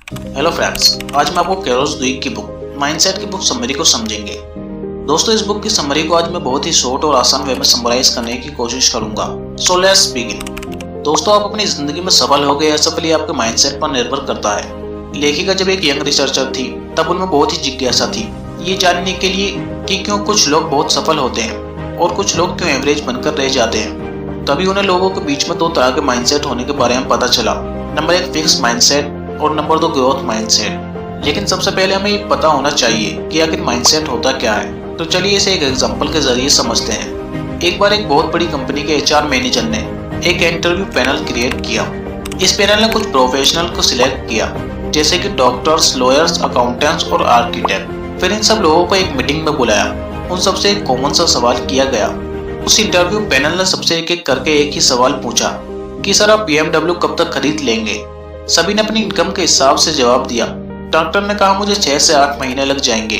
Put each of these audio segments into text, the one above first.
Hello friends, आज मैं आपको कैरोस ड्वेक की बुक माइंडसेट की बुक समरी को समझेंगे। दोस्तों, इस बुक की समरी को आज मैं बहुत ही शॉर्ट और आसान वे में समराइज करने की कोशिश करूंगा। So let's begin. दोस्तों, आप अपनी जिंदगी में सफल हो गए असफल, ये आपके माइंडसेट पर निर्भर करता है। लेखिका जब एक यंग रिसर्चर थी तब उनमें बहुत ही जिज्ञासा थी ये जानने के लिए कि क्यों कुछ लोग बहुत सफल होते हैं और कुछ लोग क्यों एवरेज बनकर रह जाते हैं। तभी उन्हें लोगों के बीच में दो तरह के माइंडसेट होने के बारे में पता चला। नंबर 1 फिक्स माइंडसेट और नंबर 2 ग्रोथ माइंडसेट। लेकिन सबसे पहले हमें ये पता होना चाहिए कि आखिर माइंडसेट होता क्या है। तो चलिए इसे एक एग्जांपल के जरिए समझते हैं। एक बार एक बहुत बड़ी कंपनी के एचआर मैनेजर ने एक इंटरव्यू पैनल क्रिएट किया। इस पैनल ने कुछ प्रोफेशनल को सिलेक्ट किया, जैसे कि डॉक्टर्स, लॉयर्स, अकाउंटेंट्स और आर्किटेक्ट। फिर इन सब लोगों को एक मीटिंग में बुलाया। उन सबसे एक कॉमन सा सवाल किया गया। उस इंटरव्यू पैनल ने सबसे एक एक करके एक ही सवाल पूछा कि सर, आप BMW कब तक खरीद लेंगे। सभी ने अपनी इनकम के हिसाब से जवाब दिया। डॉक्टर ने कहा मुझे 6 से 8 महीने लग जाएंगे।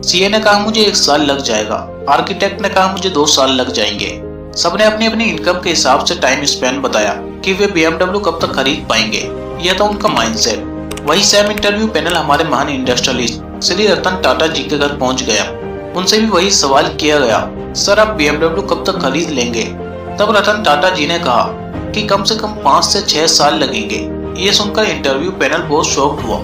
सीए ने कहा मुझे 1 साल लग जाएगा। आर्किटेक्ट ने कहा मुझे 2 साल लग जाएंगे। सबने अपनी अपनी इनकम के हिसाब से टाइम स्पेन बताया कि वे BMW कब तक खरीद पाएंगे। यह था उनका माइंडसेट। वही सेम इंटरव्यू पैनल हमारे महान इंडस्ट्रियलिस्ट श्री रतन टाटा जी के घर पहुंच गया। उनसे भी वही सवाल किया गया, सर आप BMW कब तक खरीद लेंगे। तब रतन टाटा जी ने कहा कि कम से कम 5 से 6 साल लगेंगे। ये सुनकर इंटरव्यू पैनल बहुत शॉक्ड हुआ।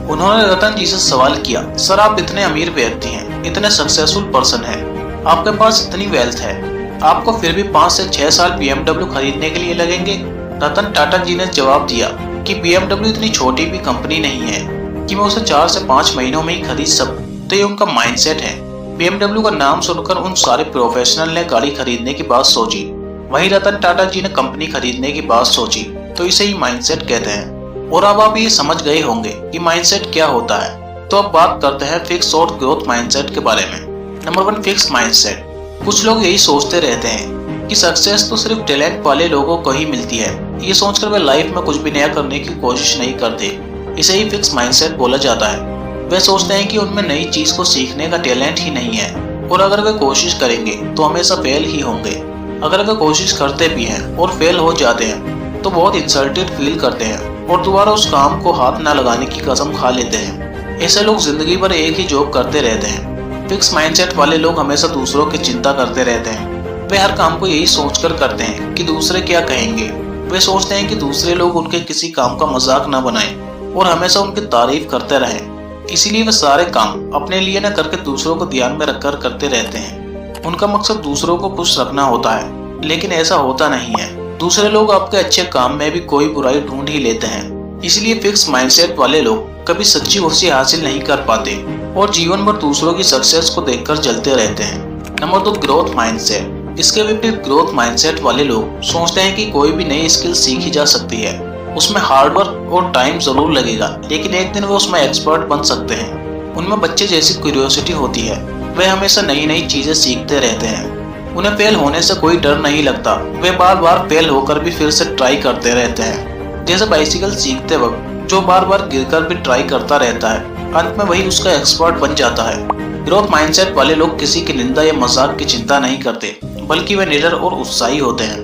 उन्होंने रतन जी से सवाल किया, सर आप इतने अमीर व्यक्ति हैं, इतने सक्सेसफुल पर्सन हैं, आपके पास इतनी वेल्थ है, आपको फिर भी 5 से 6 साल BMW खरीदने के लिए लगेंगे। रतन टाटा जी ने जवाब दिया कि BMW इतनी छोटी भी कंपनी नहीं है कि मैं उसे 4 से 5 महीनों में ही खरीद सकूं। तो ये उनका माइंडसेट है। BMW का नाम सुनकर उन सारे प्रोफेशनल ने गाड़ी खरीदने की बात सोची। वहीं रतन टाटा जी ने कंपनी खरीदने की बात सोची। तो इसे ही माइंडसेट कहते हैं। और अब आप ये समझ गए होंगे कि माइंडसेट क्या होता है। तो अब बात करते हैं फिक्स और ग्रोथ माइंडसेट के बारे में। Number 1 fix mindset. कुछ लोग यही सोचते रहते हैं कि सक्सेस तो सिर्फ टैलेंट वाले लोगों को ही मिलती है। ये सोचकर वे लाइफ में कुछ भी नया करने की कोशिश नहीं करते। इसे ही फिक्स माइंडसेट बोला जाता है। वे सोचते हैं कि उनमें नई चीज को सीखने का टैलेंट ही नहीं है और अगर वे कोशिश करेंगे तो हमेशा फेल ही होंगे। अगर वे कोशिश करते भी हैं और फेल हो जाते हैं तो बहुत इंसल्टेड फील करते हैं और दोबारा उस काम को हाथ न लगाने की कसम खा लेते हैं। ऐसे लोग जिंदगी भर एक ही जॉब करते रहते हैं। फिक्स माइंडसेट वाले लोग हमेशा दूसरों की चिंता करते रहते हैं। वे हर काम को यही सोचकर करते हैं कि दूसरे क्या कहेंगे। वे सोचते हैं कि दूसरे लोग उनके किसी काम का मजाक न बनाएं और हमेशा उनकी तारीफ करते रहें। इसीलिए वे सारे काम अपने लिए न करके दूसरों को ध्यान में रखकर करते रहते हैं। उनका मकसद दूसरों को खुश रखना होता है, लेकिन ऐसा होता नहीं है। दूसरे लोग आपके अच्छे काम में भी कोई बुराई ढूंढ ही लेते हैं। इसलिए फिक्स माइंडसेट वाले लोग कभी सच्ची खुशी हासिल नहीं कर पाते और जीवन भर दूसरों की सक्सेस को देखकर जलते रहते हैं। Number 2 growth mindset. इसके विपरीत ग्रोथ माइंडसेट वाले लोग सोचते हैं कि कोई भी नई स्किल सीखी जा सकती है। उसमें हार्डवर्क और टाइम जरूर लगेगा, लेकिन एक दिन वो उसमें एक्सपर्ट बन सकते हैं। उनमें बच्चे जैसी क्यूरियोसिटी होती है। वे हमेशा नई नई चीजें सीखते रहते हैं। उन्हें फेल होने से कोई डर नहीं लगता। वे बार बार फेल होकर भी फिर से ट्राई करते रहते हैं। जैसे बाइसिकल सीखते वक्त जो बार बार गिरकर भी ट्राई करता रहता है, अंत में वही उसका एक्सपर्ट बन जाता है। ग्रोथ माइंडसेट वाले लोग किसी की निंदा या मजाक की चिंता नहीं करते, बल्कि वे निडर और उत्साही होते हैं।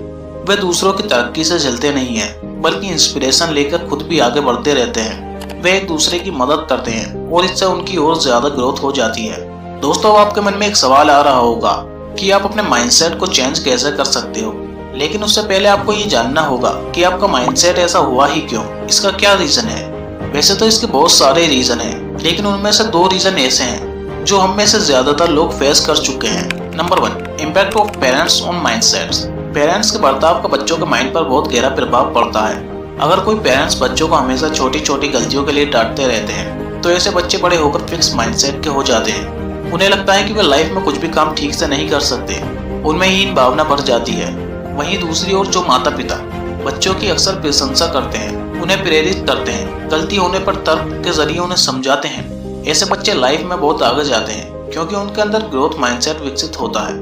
वे दूसरों की तरक्की से जलते नहीं हैं, बल्कि इंस्पिरेशन लेकर खुद भी आगे बढ़ते रहते हैं। वे एक दूसरे की मदद करते हैं और इससे उनकी और ज्यादा ग्रोथ हो जाती है। दोस्तों, आपके मन में एक सवाल आ रहा होगा कि आप अपने माइंडसेट को चेंज कैसे कर सकते हो। लेकिन उससे पहले आपको ये जानना होगा कि आपका माइंडसेट ऐसा हुआ ही क्यों, इसका क्या रीजन है। वैसे तो इसके बहुत सारे रीजन हैं, लेकिन उनमें से 2 रीजन ऐसे हैं जो हम में से ज्यादातर लोग फेस कर चुके हैं। Number 1 impact of parents on mindsets. Parents के बर्ताव का बच्चों के माइंड पर बहुत गहरा प्रभाव पड़ता है। अगर कोई पेरेंट्स बच्चों को हमेशा छोटी छोटी गलतियों के लिए डांटते रहते हैं तो ऐसे बच्चे बड़े होकर फिक्स माइंडसेट के हो जाते हैं। उन्हें लगता है कि वे लाइफ में कुछ भी काम ठीक से नहीं कर सकते। उनमें हीन भावना बढ़ जाती है। वहीं दूसरी ओर जो माता पिता बच्चों की अक्सर प्रशंसा करते हैं, उन्हें प्रेरित करते हैं, गलती होने पर तर्क के जरिए उन्हें समझाते हैं, ऐसे बच्चे लाइफ में बहुत आगे जाते हैं क्योंकि उनके अंदर ग्रोथ माइंडसेट विकसित होता है।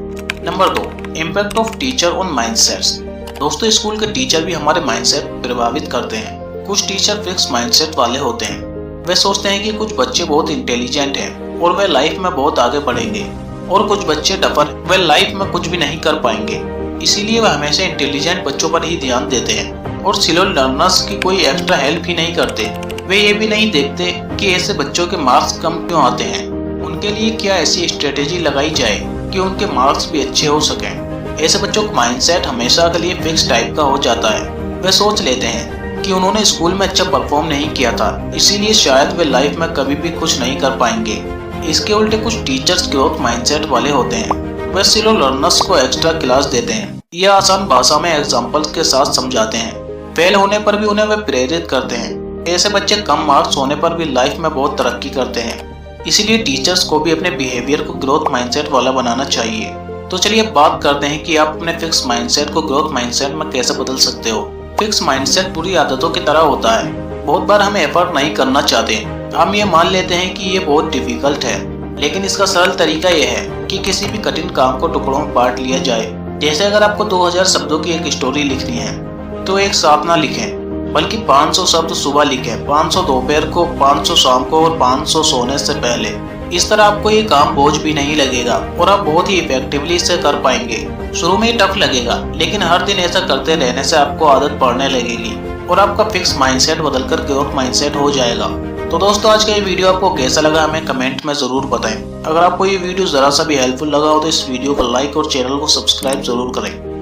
Number 2 impact of teacher on mindsets. दोस्तों, स्कूल के टीचर भी हमारे माइंडसेट प्रभावित करते हैं। कुछ टीचर फिक्स माइंडसेट वाले होते हैं। वे सोचते हैं कि कुछ बच्चे बहुत इंटेलिजेंट हैं और वे लाइफ में बहुत आगे बढ़ेंगे और कुछ बच्चे डफर, वे लाइफ में कुछ भी नहीं कर पाएंगे। इसीलिए वे हमेशा इंटेलिजेंट बच्चों पर ही ध्यान देते हैं और स्लो लर्नर्स की कोई एक्स्ट्रा हेल्प ही नहीं करते। वे ये भी नहीं देखते कि ऐसे बच्चों के मार्क्स कम क्यों आते हैं। उनके लिए क्या ऐसी स्ट्रेटेजी लगाई जाए कि उनके मार्क्स भी अच्छे हो सकें। ऐसे बच्चों का माइंडसेट हमेशा के लिए फिक्स टाइप का हो जाता है। वे सोच लेते हैं कि उन्होंने स्कूल में अच्छा परफॉर्म नहीं किया था, इसीलिए शायद वे लाइफ में कभी भी कुछ नहीं कर पाएंगे। इसके उल्टे कुछ टीचर्स ग्रोथ माइंडसेट वाले होते हैं। वे स्लो लर्नर्स को एक्स्ट्रा क्लास देते हैं या आसान भाषा में एग्जाम्पल्स के साथ समझाते हैं। फेल होने पर भी उन्हें वे प्रेरित करते हैं। ऐसे बच्चे कम मार्क्स होने पर भी लाइफ में बहुत तरक्की करते हैं। इसीलिए टीचर्स को भी अपने बिहेवियर को ग्रोथ माइंडसेट वाला बनाना चाहिए। तो चलिए बात करते हैं कि आप अपने फिक्स माइंडसेट को ग्रोथ माइंडसेट में कैसे बदल सकते हो। फिक्स माइंडसेट बुरी आदतों की तरह होता है। बहुत बार हम एफर्ट नहीं करना चाहते, हम ये मान लेते हैं कि ये बहुत डिफिकल्ट है। लेकिन इसका सरल तरीका यह है कि किसी भी कठिन काम को टुकड़ों में बांट लिया जाए। जैसे अगर आपको 2000 शब्दों की एक स्टोरी लिखनी है तो एक साथ ना लिखें, बल्कि 500 शब्द सुबह लिखें, 500 दोपहर को, 500 शाम को और 500 सोने से पहले। इस तरह आपको ये काम बोझ भी नहीं लगेगा और आप बहुत ही इफेक्टिवली इसे कर पाएंगे। शुरू में टफ लगेगा, लेकिन हर दिन ऐसा करते रहने से आपको आदत पड़ने लगेगी और आपका फिक्स माइंडसेट बदलकर ग्रोथ माइंडसेट हो जाएगा। तो दोस्तों, आज का ये वीडियो आपको कैसा लगा हमें कमेंट में जरूर बताएं। अगर आपको ये वीडियो जरा सा भी हेल्पफुल लगा हो तो इस वीडियो को लाइक और चैनल को सब्सक्राइब जरूर करें।